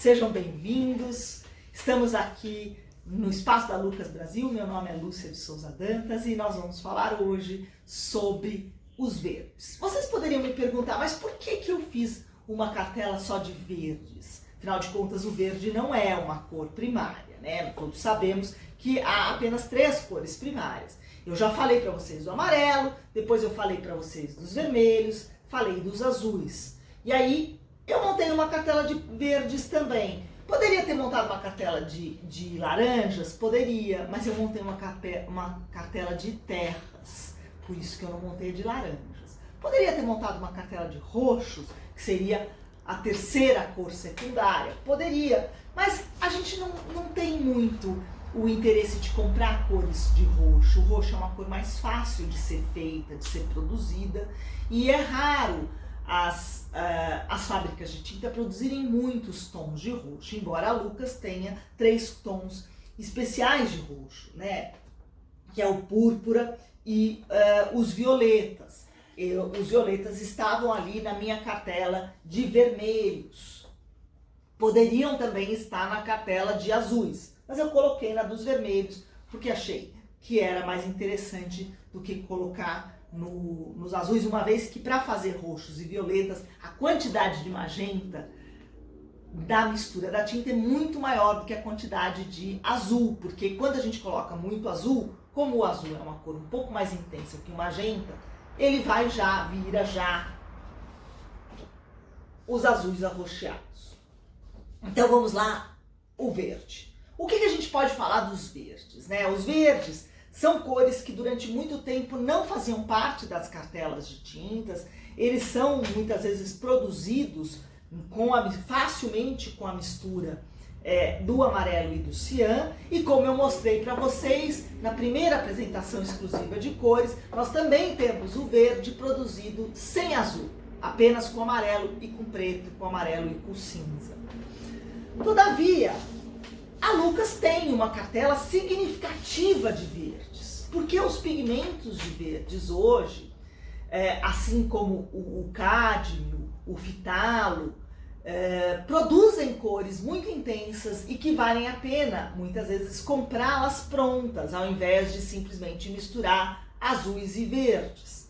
sejam bem-vindos. Estamos aqui no Espaço da Lucas Brasil. Meu nome é Lúcia de Souza Dantas e nós vamos falar hoje sobre os verdes. Vocês poderiam me perguntar, mas por que eu fiz uma cartela só de verdes? Afinal de contas, o verde não é uma cor primária, né? Todos sabemos que há apenas 3 cores primárias. Eu já falei para vocês do amarelo, depois eu falei para vocês dos vermelhos, falei dos azuis. E aí, eu montei uma cartela de verdes também. Poderia ter montado uma cartela de laranjas? Poderia, mas eu montei uma cartela de terras, por isso que eu não montei de laranjas. Poderia ter montado uma cartela de roxos, que seria a 3ª cor secundária? Poderia, mas a gente não tem muito o interesse de comprar cores de roxo. O roxo é uma cor mais fácil de ser feita, de ser produzida, e é raro as fábricas de tinta produzirem muitos tons de roxo, embora a Lucas tenha 3 tons especiais de roxo, né? Que é o púrpura e os violetas. Os violetas estavam ali na minha cartela de vermelhos. Poderiam também estar na cartela de azuis, mas eu coloquei na dos vermelhos porque achei que era mais interessante do que colocar nos azuis, uma vez que para fazer roxos e violetas, a quantidade de magenta da mistura da tinta é muito maior do que a quantidade de azul, porque quando a gente coloca muito azul, como o azul é uma cor um pouco mais intensa que o magenta, ele vai vira os azuis arroxeados. Então vamos lá, o verde. O que a gente pode falar dos verdes, né? Os verdes são cores que durante muito tempo não faziam parte das cartelas de tintas. Eles são muitas vezes produzidos facilmente com a mistura do amarelo e do cian. E como eu mostrei para vocês na primeira apresentação exclusiva de cores, nós também temos o verde produzido sem azul, apenas com amarelo e com preto, com amarelo e com cinza. Todavia, a Lucas tem uma cartela significativa de verdes, porque os pigmentos de verdes hoje, assim como o cádmio, o fitalo, produzem cores muito intensas e que valem a pena, muitas vezes, comprá-las prontas, ao invés de simplesmente misturar azuis e verdes.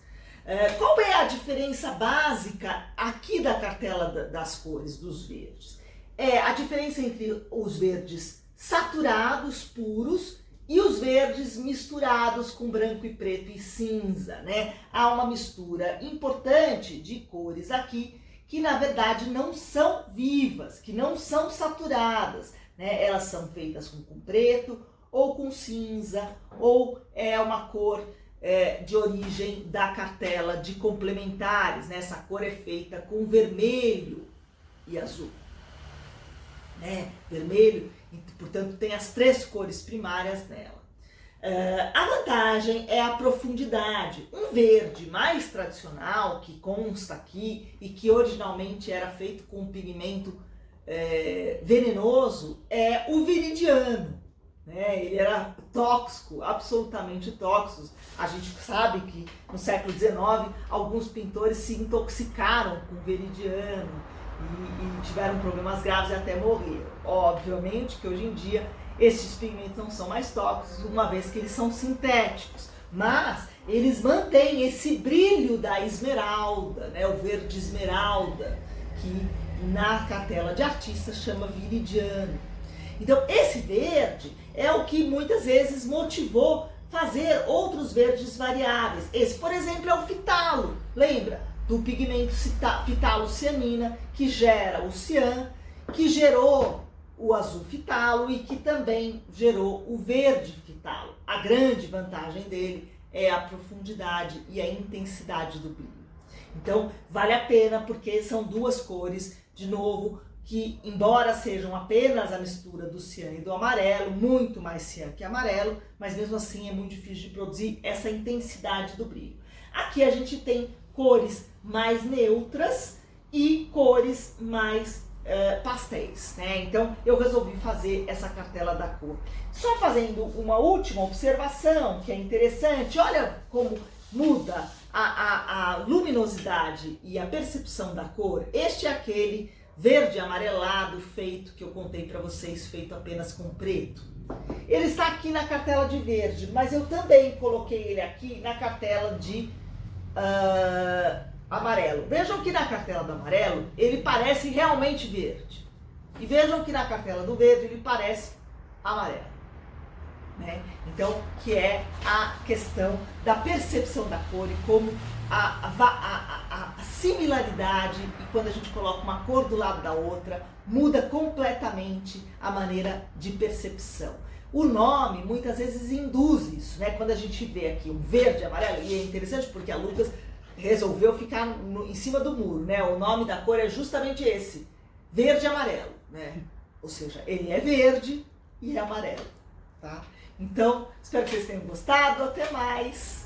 Qual é a diferença básica aqui da cartela das cores dos verdes? A diferença entre os verdes saturados, puros, e os verdes misturados com branco e preto e cinza, né? Há uma mistura importante de cores aqui que na verdade não são vivas, que não são saturadas, né? Elas são feitas com preto ou com cinza, ou é uma cor de origem da cartela de complementares, né? Essa cor é feita com vermelho e azul, né? Vermelho, portanto, tem as 3 cores primárias nela. A vantagem é a profundidade. Um verde mais tradicional, que consta aqui e que originalmente era feito com um pigmento venenoso, é o viridiano, né? Ele era tóxico, absolutamente tóxico. A gente sabe que no século XIX alguns pintores se intoxicaram com veridiano e tiveram problemas graves e até morreram. Obviamente que hoje em dia esses pigmentos não são mais tóxicos, uma vez que eles são sintéticos, mas eles mantêm esse brilho da esmeralda, né? O verde esmeralda, que na cartela de artistas chama viridiano. Então esse verde é o que muitas vezes motivou fazer outros verdes variáveis. Esse, por exemplo, é o fitalo, lembra? Do pigmento fitalo-cianina, que gera o cian, que gerou o azul fitalo e que também gerou o verde fitalo. A grande vantagem dele é a profundidade e a intensidade do brilho. Então, vale a pena porque são 2 cores, de novo, que embora sejam apenas a mistura do cian e do amarelo, muito mais cian que amarelo, mas mesmo assim é muito difícil de produzir essa intensidade do brilho. Aqui a gente tem cores mais neutras e cores mais pastéis, né? Então eu resolvi fazer essa cartela da cor. Só fazendo uma última observação que é interessante, olha como muda a luminosidade e a percepção da cor. Este é aquele verde amarelado feito, que eu contei para vocês, feito apenas com preto. Ele está aqui na cartela de verde, mas eu também coloquei ele aqui na cartela de amarelo. Vejam que na cartela do amarelo ele parece realmente verde. E vejam que na cartela do verde ele parece amarelo. Né? Então, que é a questão da percepção da cor e como a similaridade, e quando a gente coloca uma cor do lado da outra, muda completamente a maneira de percepção. O nome muitas vezes induz isso, né? Quando a gente vê aqui um verde e amarelo, e é interessante porque a Lucas resolveu ficar em cima do muro, né? O nome da cor é justamente esse, verde e amarelo, né? Ou seja, ele é verde e é amarelo, tá? Então, espero que vocês tenham gostado, até mais!